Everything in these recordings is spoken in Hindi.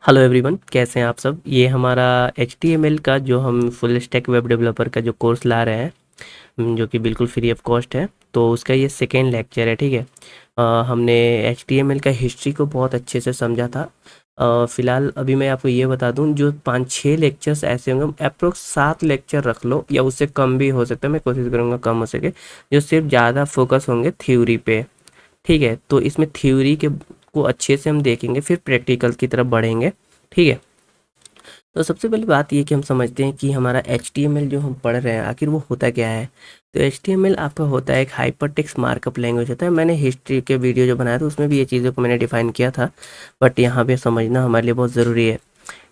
हेलो एवरीवन, कैसे हैं आप सब। ये हमारा HTML का जो हम फुल स्टैक वेब डेवलपर का जो कोर्स ला रहे हैं, जो कि बिल्कुल फ्री ऑफ कॉस्ट है। तो उसका ये सेकेंड लेक्चर है, ठीक है। हमने HTML का हिस्ट्री को बहुत अच्छे से समझा था। फ़िलहाल अभी मैं आपको ये बता दूं, जो 5-6 लेक्चर्स ऐसे होंगे, अप्रोक्स 7 लेक्चर रख लो या उससे कम भी हो सकता है, मैं कोशिश करूँगा कम हो सके, जो सिर्फ ज़्यादा फोकस होंगे थ्योरी पे, ठीक है। तो इसमें थ्योरी के को अच्छे से हम देखेंगे, फिर प्रैक्टिकल की तरफ बढ़ेंगे, ठीक है। तो सबसे पहली बात ये कि हम समझते हैं कि हमारा HTML जो हम पढ़ रहे हैं आखिर वो होता क्या है। तो HTML आपका होता है एक हाइपरटेक्स्ट मार्कअप लैंग्वेज होता है। मैंने हिस्ट्री के वीडियो जो बनाया था उसमें भी ये चीज़ों को मैंने डिफाइन किया था, बट यहाँ पे समझना हमारे लिए बहुत ज़रूरी है।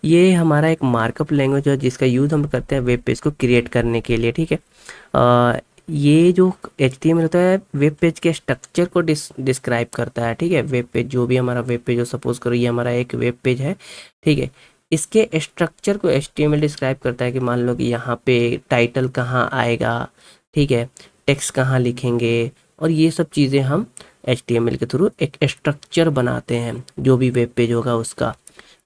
ये हमारा एक मार्कअप लैंग्वेज है जिसका यूज़ हम करते हैं वेब पेज को क्रिएट करने के लिए, ठीक है। ये जो HTML होता है वेब पेज के स्ट्रक्चर को डिस्क्राइब करता है, ठीक है। वेब पेज, जो भी हमारा वेब पेज हो, सपोज करो ये हमारा एक वेब पेज है, ठीक है। इसके स्ट्रक्चर को HTML डिस्क्राइब करता है कि मान लो कि यहाँ पे टाइटल कहाँ आएगा, ठीक है, टेक्स्ट कहाँ लिखेंगे, और ये सब चीज़ें हम HTML के थ्रू एक स्ट्रक्चर बनाते हैं। जो भी वेब पेज होगा उसका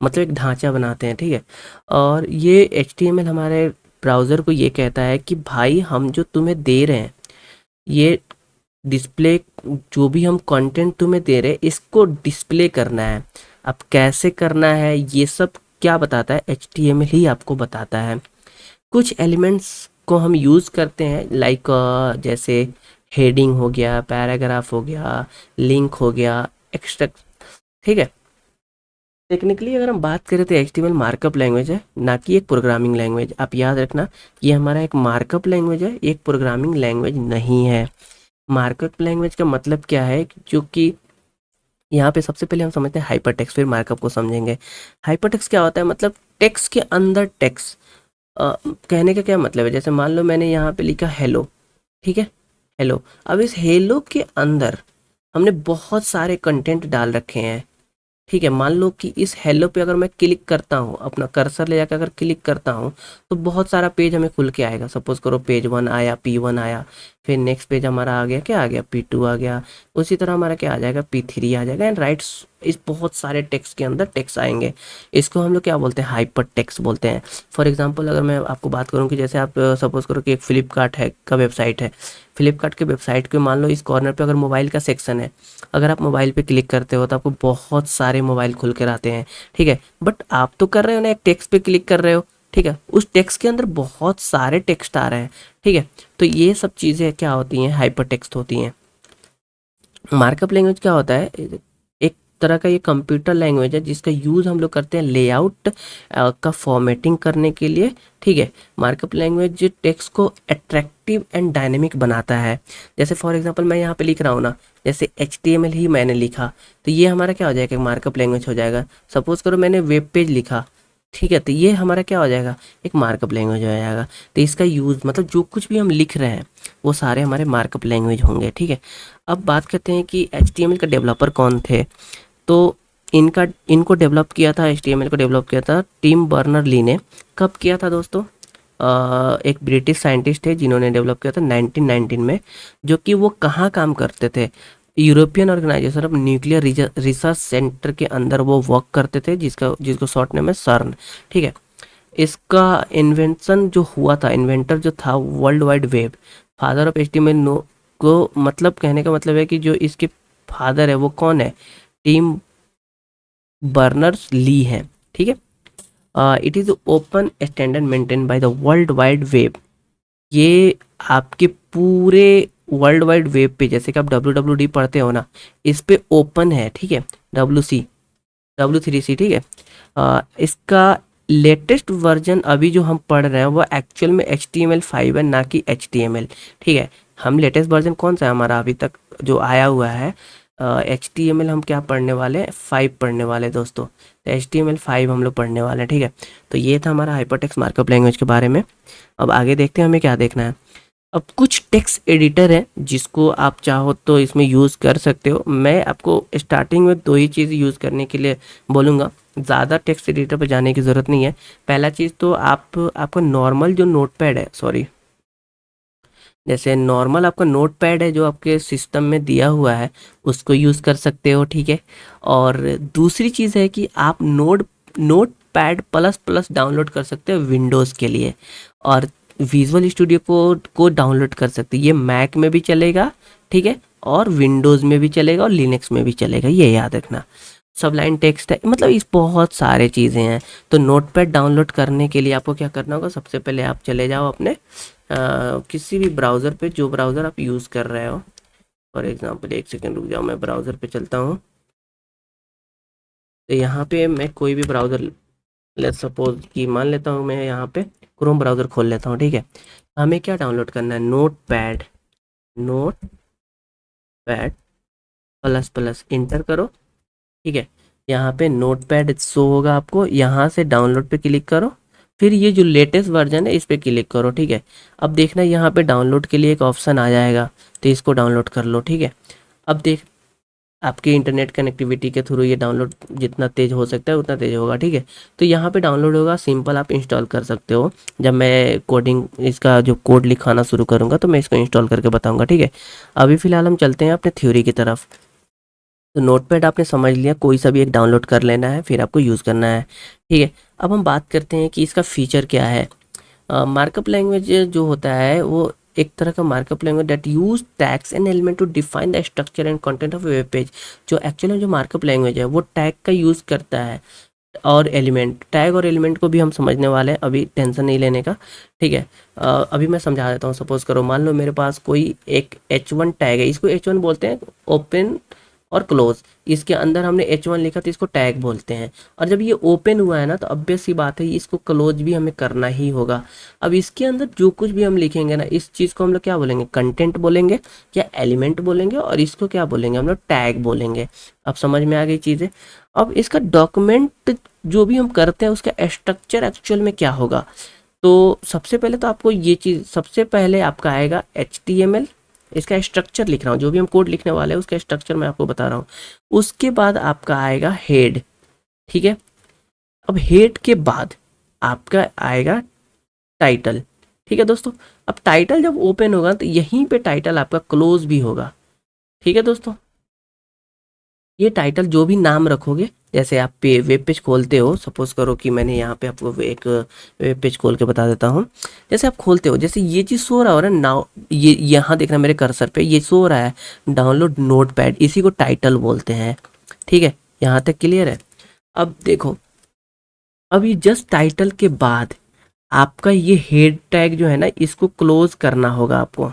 मतलब एक ढांचा बनाते हैं, ठीक है। और ये HTML हमारे ब्राउज़र को ये कहता है कि भाई हम जो तुम्हें दे रहे हैं, ये डिस्प्ले, जो भी हम कंटेंट तुम्हें दे रहे हैं इसको डिस्प्ले करना है। अब कैसे करना है ये सब क्या बताता है, HTML ही आपको बताता है। कुछ एलिमेंट्स को हम यूज़ करते हैं, लाइक जैसे हेडिंग हो गया, पैराग्राफ हो गया, लिंक हो गया, एक्स्ट्रा, ठीक है। टेक्निकली अगर हम बात करें तो HTML मार्कअप लैंग्वेज है, ना कि एक प्रोग्रामिंग लैंग्वेज। आप याद रखना, ये हमारा एक मार्कअप लैंग्वेज है, एक प्रोग्रामिंग लैंग्वेज नहीं है। मार्कअप लैंग्वेज का मतलब क्या है, जो कि यहाँ पे सबसे पहले हम समझते हैं हाइपर टेक्स्ट, फिर मार्कअप को समझेंगे। हाइपर टेक्स्ट क्या होता है, मतलब टेक्स्ट के अंदर टेक्स्ट। कहने का क्या मतलब है, जैसे मान लो मैंने यहाँ पे लिखा हेलो, ठीक है, हेलो। अब इस हेलो के अंदर हमने बहुत सारे कंटेंट डाल रखे हैं, ठीक है। मान लो कि इस हेलो पे अगर मैं क्लिक करता हूँ, अपना कर्सर ले जाकर अगर क्लिक करता हूँ, तो बहुत सारा पेज हमें खुल के आएगा। सपोज करो पेज 1 आया, P1 आया, फिर नेक्स्ट पेज हमारा आ गया, क्या आ गया, P2 आ गया। उसी तरह हमारा क्या आ जाएगा, P3 आ जाएगा, एंड राइट्स। इस बहुत सारे टेक्स्ट के अंदर टेक्स्ट आएंगे। इसको हम लोग क्या बोलते हैं, हाइपर टेक्स्ट बोलते हैं। फॉर एग्जाम्पल अगर मैं आपको बात करूँ कि जैसे आप सपोज करो कि एक फ्लिपकार्ट है का वेबसाइट है। फ्लिपकार्ट के वेबसाइट के मान लो इस कॉर्नर पे अगर मोबाइल का सेक्शन है, अगर आप मोबाइल पे क्लिक करते हो तो आपको बहुत सारे मोबाइल खुल कर आते हैं, ठीक है। बट आप तो कर रहे हो ना, एक टेक्स्ट पे क्लिक कर रहे हो, ठीक है। उस टेक्स्ट के अंदर बहुत सारे टेक्स्ट आ रहे हैं, ठीक है। तो ये सब चीज़ें क्या होती हैं, हाइपर टेक्स्ट होती हैं। मार्कअप लैंग्वेज क्या होता है, एक तरह का ये कंप्यूटर लैंग्वेज है जिसका यूज़ हम लोग करते हैं लेआउट का फॉर्मेटिंग करने के लिए, ठीक है। मार्कअप लैंग्वेज टेक्स्ट को अट्रैक्टिव एंड डायनेमिक बनाता है। जैसे फॉर एग्जांपल मैं यहाँ पे लिख रहा हूँ ना, जैसे HTML ही मैंने लिखा, तो ये हमारा क्या हो जाएगा, एक मार्कअप लैंग्वेज हो जाएगा। सपोज करो मैंने वेब पेज लिखा, ठीक है, तो ये हमारा क्या हो जाएगा, एक मार्कअप लैंग्वेज हो जाएगा। तो इसका यूज़ मतलब जो कुछ भी हम लिख रहे हैं वो सारे हमारे मार्कअप लैंग्वेज होंगे, ठीक है। अब बात करते हैं कि HTML का डेवलपर कौन थे। तो इनको डेवलप किया था, HTML को डेवलप किया था टिम बर्नर ली ने। कब किया था दोस्तों, एक ब्रिटिश साइंटिस्ट थे जिन्होंने डेवलप किया था 1919 में। जो कि वो कहाँ काम करते थे, European Organization of Nuclear Research centre के अंदर वो वर्क करते थे, जिसको शॉर्ट नेम है सर्न, ठीक है। इसका इन्वेंशन जो हुआ था, इन्वेंटर जो था world wide web, father of HTML नो को, मतलब कहने का मतलब है कि जो इसके फादर है वो कौन है, टिम बर्नर्स ली है, ठीक है। It is open standard maintain by the world wide web. ये आपके पूरे वर्ल्ड वाइड वेब पे, जैसे कि आप WWD पढ़ते हो ना, इस पे ओपन है, ठीक है। W3C, ठीक है। इसका लेटेस्ट वर्जन अभी जो हम पढ़ रहे हैं वो एक्चुअल में HTML5 है, ना कि HTML, ठीक है। हम लेटेस्ट वर्जन कौन सा है हमारा अभी तक जो आया हुआ है, HTML हम क्या पढ़ने वाले हैं, 5 पढ़ने वाले हैं दोस्तों। तो HTML5 हम लोग पढ़ने वाले हैं, ठीक है। तो ये था हमारा हाइपरटेक्स्ट मार्कअप लैंग्वेज के बारे में। अब आगे देखते हैं हमें क्या देखना है। अब कुछ टेक्स्ट एडिटर है जिसको आप चाहो तो इसमें यूज़ कर सकते हो। मैं आपको स्टार्टिंग में 2 ही चीज़ यूज़ करने के लिए बोलूँगा, ज़्यादा टेक्स्ट एडिटर पर जाने की ज़रूरत नहीं है। पहला चीज़ तो आपका नॉर्मल जो नोटपैड है, सॉरी, जैसे नॉर्मल आपका नोटपैड है जो आपके सिस्टम में दिया हुआ है, उसको यूज़ कर सकते हो, ठीक है। और दूसरी चीज़ है कि आप node note pad plus plus download कर सकते हैं विंडोज़ के लिए, और विजुअल स्टूडियो को डाउनलोड कर सकते हैं। ये मैक में भी चलेगा, ठीक है, और विंडोज़ में भी चलेगा और लिनक्स में भी चलेगा, ये याद रखना। सबलाइन टेक्स्ट है, मतलब इस बहुत सारे चीज़ें हैं। तो नोटपैड डाउनलोड करने के लिए आपको क्या करना होगा, सबसे पहले आप चले जाओ अपने किसी भी ब्राउज़र पे, जो ब्राउज़र आप यूज़ कर रहे हो। फॉर एग्जांपल एक सेकंड रुक जाओ, मैं ब्राउज़र पे चलता हूँ। तो यहाँ पे मैं कोई भी ब्राउज़र, लेट सपोज कि मान लेता हूँ मैं यहाँ पे क्रोम ब्राउज़र खोल लेता हूँ, ठीक है। हमें क्या डाउनलोड करना है, notepad, notepad plus plus inter करो, ठीक है। यहाँ पे नोटपैड शो होगा आपको, यहाँ से डाउनलोड पे क्लिक करो, फिर ये जो लेटेस्ट वर्जन है इस पे क्लिक करो, ठीक है। अब देखना यहाँ पे डाउनलोड के लिए एक ऑप्शन आ जाएगा, तो इसको डाउनलोड कर लो, ठीक है। अब देख, आपके इंटरनेट कनेक्टिविटी के थ्रू ये डाउनलोड जितना तेज़ हो सकता है उतना तेज़ होगा, ठीक है। तो यहाँ पे डाउनलोड होगा, सिंपल आप इंस्टॉल कर सकते हो। जब मैं कोडिंग इसका जो कोड लिखाना शुरू करूँगा तो मैं इसको इंस्टॉल करके बताऊँगा, ठीक है। अभी फ़िलहाल हम चलते हैं अपने थ्योरी की तरफ। तो नोटपैड आपने समझ लिया, कोई सा भी एक डाउनलोड कर लेना है, फिर आपको यूज़ करना है, ठीक है। अब हम बात करते हैं कि इसका फ़ीचर क्या है। मार्कअप लैंग्वेज जो होता है वो एक तरह का markup language that use tags and element to define the structure and content of web page. जो एक्चुअली में जो मार्कअप लैंग्वेज है वो टैग का यूज़ करता है, और एलिमेंट, टैग और एलिमेंट को भी हम समझने वाले हैं, अभी टेंशन नहीं लेने का, ठीक है। अभी मैं समझा देता हूँ। सपोज करो, मान लो मेरे पास कोई एक H1 टैग है, इसको H1 बोलते हैं, ओपन और क्लोज। इसके अंदर हमने H1 लिखा तो इसको टैग बोलते हैं। और जब ये ओपन हुआ है ना, तो ऑब्वियस सी बात है इसको क्लोज भी हमें करना ही होगा। अब इसके अंदर जो कुछ भी हम लिखेंगे ना, इस चीज़ को हम लोग क्या बोलेंगे, कंटेंट बोलेंगे या एलिमेंट बोलेंगे, और इसको क्या बोलेंगे हम लोग, टैग बोलेंगे। अब समझ में आ गई चीज़ें। अब इसका डॉक्यूमेंट जो भी हम करते हैं उसका स्ट्रक्चर एक्चुअल में क्या होगा। तो सबसे पहले तो आपको ये चीज़, सबसे पहले आपका आएगा HTML, इसका स्ट्रक्चर लिख रहा हूँ, जो भी हम कोड लिखने वाले हैं उसका स्ट्रक्चर मैं आपको बता रहा हूँ। उसके बाद आपका आएगा हेड, ठीक है। अब हेड के बाद आपका आएगा टाइटल, ठीक है दोस्तों। अब टाइटल जब ओपन होगा तो यहीं पे टाइटल आपका क्लोज भी होगा, ठीक है दोस्तों। ये टाइटल जो भी नाम रखोगे, जैसे आप वेब पेज खोलते हो, सपोज करो कि मैंने यहाँ पे आपको एक वेब पेज खोल के बता देता हूँ। जैसे आप खोलते हो, जैसे ये चीज़ शो रहा हो रहा है नाउ, ये यहाँ देखना मेरे कर्सर पे, ये शो रहा है डाउनलोड नोटपैड, इसी को टाइटल बोलते हैं, ठीक है। यहाँ तक क्लियर है। अब देखो, अब ये जस्ट टाइटल के बाद आपका ये हेड टैग जो है ना, इसको क्लोज करना होगा आपको।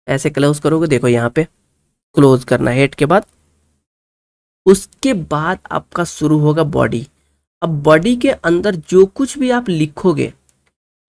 ऐसे क्लोज करोगे, देखो यहाँ पे क्लोज करना हेड के बाद। उसके बाद आपका शुरू होगा बॉडी। अब बॉडी के अंदर जो कुछ भी आप लिखोगे,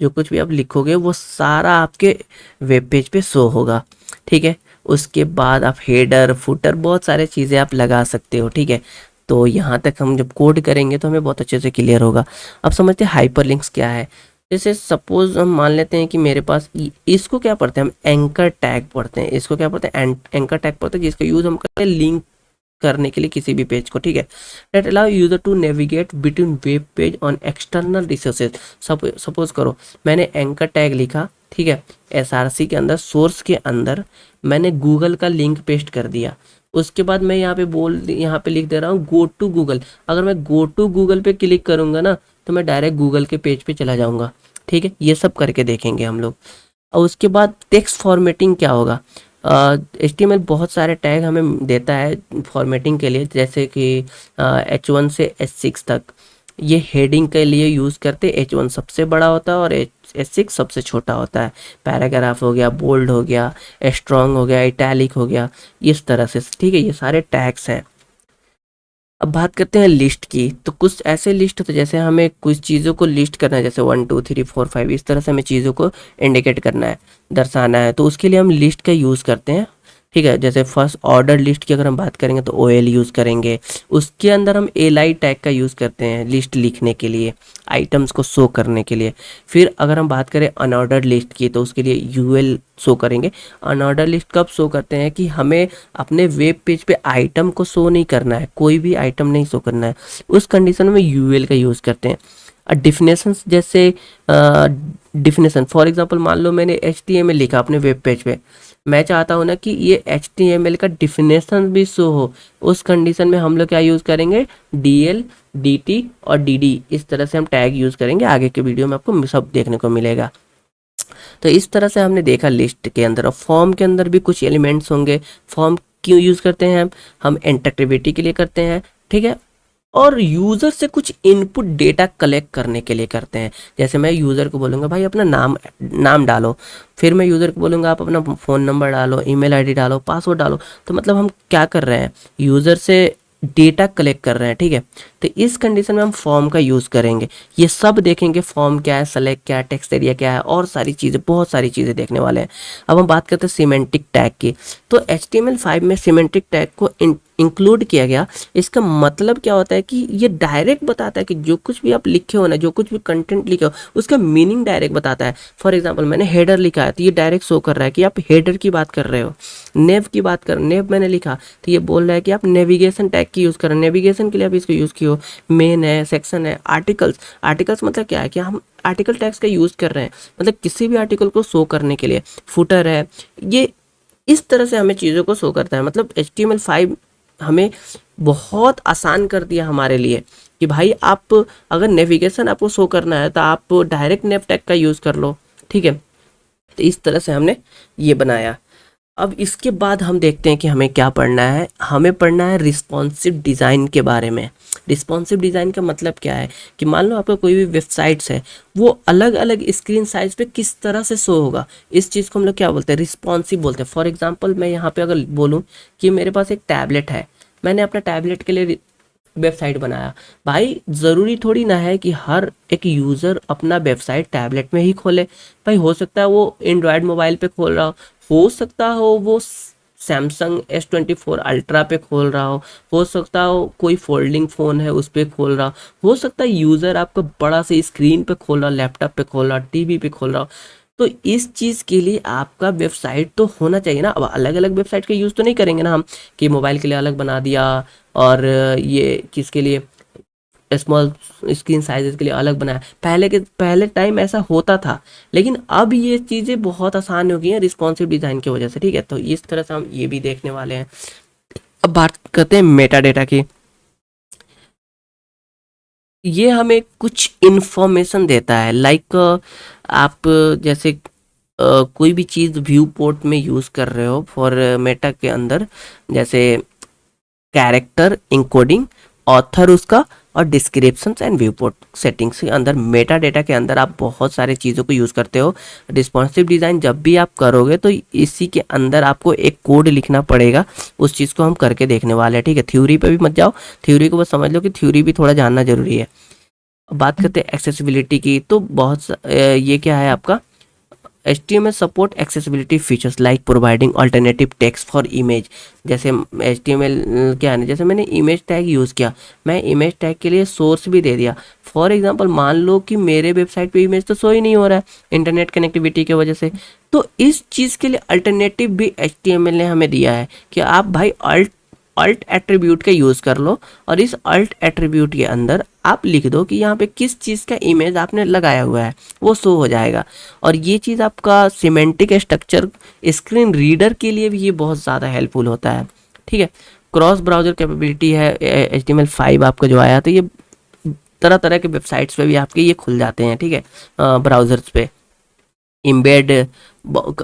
जो कुछ भी आप लिखोगे वो सारा आपके वेब पेज पे शो होगा, ठीक है। उसके बाद आप हेडर फुटर बहुत सारे चीज़ें आप लगा सकते हो, ठीक है। तो यहाँ तक हम जब कोड करेंगे तो हमें बहुत अच्छे से क्लियर होगा। अब समझते हैं हाइपरलिंक्स क्या है। जैसे सपोज हम मान लेते हैं कि मेरे पास इसको क्या पढ़ते हैं हम, एंकर टैग पढ़ते हैं। इसको क्या पढ़ते हैं, एंकर टैग पढ़ते हैं, जिसका यूज़ हम करते हैं लिंक करने के लिए किसी भी पेज को, ठीक है। That allow user to navigate between web page on external resources. Suppose करो मैंने एंकर टैग लिखा, ठीक है, SRC के अंदर, सोर्स के अंदर मैंने गूगल का लिंक पेस्ट कर दिया। उसके बाद मैं यहाँ पे लिख दे रहा हूँ गो टू गूगल। अगर मैं गो टू गूगल पे क्लिक करूँगा ना, तो मैं डायरेक्ट गूगल के पेज पे चला जाऊँगा, ठीक है। ये सब करके देखेंगे हम लोग। और उसके बाद टेक्स्ट फॉर्मेटिंग क्या होगा। HTML बहुत सारे टैग हमें देता है फॉर्मेटिंग के लिए, जैसे कि H1 से H6 तक। ये हेडिंग के लिए यूज़ करते, H1 सबसे बड़ा होता है और H6 सबसे छोटा होता है। पैराग्राफ हो गया, बोल्ड हो गया, स्ट्रॉन्ग हो गया, इटैलिक हो गया, इस तरह से, ठीक है। ये सारे टैग्स हैं। अब बात करते हैं लिस्ट की। तो कुछ ऐसे लिस्ट होते, जैसे हमें कुछ चीज़ों को लिस्ट करना है, जैसे 1 2 3 4 5, इस तरह से हमें चीज़ों को इंडिकेट करना है, दर्शाना है, तो उसके लिए हम लिस्ट का यूज़ करते हैं, ठीक है। जैसे फर्स्ट ऑर्डर लिस्ट की अगर हम बात करेंगे तो OL यूज़ करेंगे। उसके अंदर हम एलाई टैग का यूज़ करते हैं लिस्ट लिखने के लिए, आइटम्स को शो करने के लिए। फिर अगर हम बात करें अनऑर्डर्ड लिस्ट की, तो उसके लिए UL शो करेंगे। अनऑर्डर लिस्ट कब शो करते हैं कि हमें अपने वेब पेज पे आइटम को शो नहीं करना है, कोई भी आइटम नहीं शो करना है, उस कंडीशन में UL का यूज़ करते हैं। डिफिनेशन, जैसे डिफिनेशन फॉर एग्जांपल मान लो मैंने HTML लिखा अपने वेब पेज पे, मैं चाहता हूँ ना कि ये HTML का डिफिनेशन भी शो हो, उस कंडीशन में हम लोग क्या यूज़ करेंगे, DL DT और DD, इस तरह से हम टैग यूज़ करेंगे। आगे के वीडियो में आपको सब देखने को मिलेगा। तो इस तरह से हमने देखा लिस्ट के अंदर। और फॉर्म के अंदर भी कुछ एलिमेंट्स होंगे। फॉर्म क्यों यूज़ करते हैं हम इंटरएक्टिविटी के लिए करते हैं, ठीक है, और यूज़र से कुछ इनपुट डेटा कलेक्ट करने के लिए करते हैं। जैसे मैं यूज़र को बोलूँगा भाई अपना नाम डालो, फिर मैं यूज़र को बोलूँगा आप अपना फ़ोन नंबर डालो, ईमेल आईडी डालो, पासवर्ड डालो। तो मतलब हम क्या कर रहे हैं, यूज़र से डेटा कलेक्ट कर रहे हैं, ठीक है। तो इस कंडीशन में हम फॉर्म का यूज़ करेंगे। ये सब देखेंगे, फॉर्म क्या है, सेलेक्ट क्या है, टेक्स्ट एरिया क्या है, और सारी चीज़ें, बहुत सारी चीज़ें देखने वाले हैं। अब हम बात करते हैं सिमेंटिक टैग की। तो HTML5 में सिमेंटिक टैग को इंक्लूड किया गया। इसका मतलब क्या होता है कि ये डायरेक्ट बताता है कि जो कुछ भी आप लिखे हो ना, जो कुछ भी कंटेंट लिखे हो, उसका मीनिंग डायरेक्ट बताता है। फॉर एग्जांपल मैंने हेडर लिखा है तो ये डायरेक्ट शो कर रहा है कि आप हेडर की बात कर रहे हो। नेव मैंने लिखा तो ये बोल रहा है कि आप नेविगेशन टैग की यूज़ कर रहे हो, नेविगेशन के लिए आप इसको यूज़ किए हो। मेन है, सेक्शन है, आर्टिकल्स मतलब क्या है कि हम आर्टिकल टैग्स का यूज़ कर रहे हैं, मतलब किसी भी आर्टिकल को शो करने के लिए। फुटर है, ये इस तरह से हमें चीज़ों को शो करता है। मतलब HTML5 हमें बहुत आसान कर दिया हमारे लिए कि भाई आप अगर नेविगेशन आपको शो करना है तो आप डायरेक्ट नेव टैग का यूज़ कर लो, ठीक है। तो इस तरह से हमने ये बनाया। अब इसके बाद हम देखते हैं कि हमें क्या पढ़ना है। हमें पढ़ना है रिस्पॉन्सिव डिज़ाइन के बारे में। रिस्पॉन्सिव डिज़ाइन का मतलब क्या है कि मान लो आपका कोई भी वेबसाइट्स है, वो अलग अलग स्क्रीन साइज पे किस तरह से शो होगा, इस चीज़ को हम लोग क्या बोलते हैं, रिस्पॉन्सिव बोलते हैं। फॉर एग्जांपल मैं यहाँ पे अगर बोलूँ कि मेरे पास एक टैबलेट है, मैंने अपना टैबलेट के लिए वेबसाइट बनाया। भाई ज़रूरी थोड़ी ना है कि हर एक यूज़र अपना वेबसाइट टैबलेट में ही खोले। भाई हो सकता है वो एंड्रॉयड मोबाइल पे खोल रहा हो सकता हो वो सैमसंग S24 अल्ट्रा पे खोल रहा हो सकता हो कोई फोल्डिंग फ़ोन है उस पर खोल रहा हो सकता है यूज़र आपका बड़ा से स्क्रीन पे खोल रहा, लैपटॉप पे खोल रहा, टीवी पे खोल रहा हो। तो इस चीज़ के लिए आपका वेबसाइट तो होना चाहिए ना। अब अलग अलग वेबसाइट का यूज़ तो नहीं करेंगे ना हम कि मोबाइल के लिए अलग बना दिया और ये किसके लिए स्मॉल स्क्रीन साइजेस के लिए अलग बनाया। पहले टाइम ऐसा होता था, लेकिन अब ये चीज़ें बहुत आसान हो गई हैं रिस्पॉन्सिव डिज़ाइन की वजह से, ठीक है। तो इस तरह से हम ये भी देखने वाले हैं। अब बात करते हैं मेटा डेटा की। ये हमें कुछ इन्फॉर्मेशन देता है, लाइक आप जैसे कोई भी चीज़ व्यू पोर्ट में यूज़ कर रहे हो फॉर मेटा के अंदर, जैसे कैरेक्टर इंकोडिंग, ऑथर उसका, और descriptions and view port settings के अंदर, मेटा डेटा के अंदर आप बहुत सारे चीज़ों को यूज़ करते हो। रिस्पॉन्सिव डिज़ाइन जब भी आप करोगे तो इसी के अंदर आपको एक कोड लिखना पड़ेगा। उस चीज़ को हम करके देखने वाले हैं, ठीक है। थ्योरी पे भी मत जाओ, थ्योरी को बस समझ लो कि थ्योरी भी थोड़ा जानना जरूरी है। अब बात करते हैं एक्सेसिबिलिटी की। तो ये क्या है आपका, HTML support accessibility features like providing alternative text for image. जैसे HTML क्या है ना, जैसे मैंने इमेज टैग यूज़ किया, मैं इमेज टैग के लिए सोर्स भी दे दिया। फॉर एग्जांपल मान लो कि मेरे वेबसाइट पे इमेज तो शो ही नहीं हो रहा है इंटरनेट कनेक्टिविटी की वजह से, तो इस चीज़ के लिए अल्टरनेटिव भी HTML ने हमें दिया है कि आप भाई अल्ट एट्रीब्यूट का यूज़ कर लो, और इस अल्ट एट्रीब्यूट के अंदर आप लिख दो कि यहाँ पे किस चीज़ का इमेज आपने लगाया हुआ है, वो शो हो जाएगा। और ये चीज़ आपका सिमेंटिक स्ट्रक्चर स्क्रीन रीडर के लिए भी ये बहुत ज़्यादा हेल्पफुल होता है, ठीक है। क्रॉस ब्राउज़र कैपेबिलिटी है HTML5 आपका जो आया, तो ये तरह तरह के वेबसाइट्स पे भी आपके ये खुल जाते हैं, ठीक है, ब्राउज़र्स पे इम्बेड।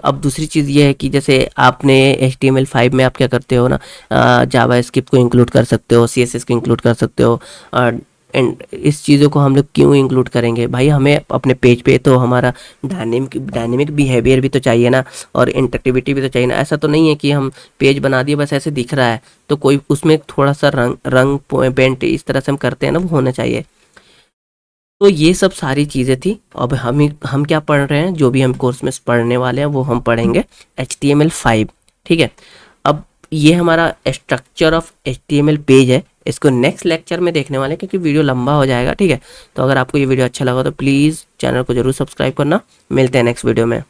अब दूसरी चीज़ ये है कि जैसे आपने HTML5 में आप क्या करते हो ना, जावा स्क्रिप्ट को इंक्लूड कर सकते हो, CSS को इंक्लूड कर सकते हो। एंड इस चीज़ों को हम लोग क्यों इंक्लूड करेंगे भाई, हमें अपने पेज पे तो हमारा डायनेमिक बिहेवियर भी तो चाहिए ना, और इंटरेक्टिविटी भी तो चाहिए ना। ऐसा तो नहीं है कि हम पेज बना दिए बस ऐसे दिख रहा है, तो कोई उसमें थोड़ा सा रंग पेंट इस तरह से हम करते हैं ना, वो होना चाहिए। तो ये सब सारी चीज़ें थी। अब हम क्या पढ़ रहे हैं, जो भी हम कोर्स में पढ़ने वाले हैं वो हम पढ़ेंगे HTML5, ठीक है। अब ये हमारा स्ट्रक्चर ऑफ HTML पेज है, इसको नेक्स्ट लेक्चर में देखने वाले हैं क्योंकि वीडियो लंबा हो जाएगा, ठीक है। तो अगर आपको ये वीडियो अच्छा लगा तो प्लीज़ चैनल को जरूर सब्सक्राइब करना। मिलते हैं नेक्स्ट वीडियो में।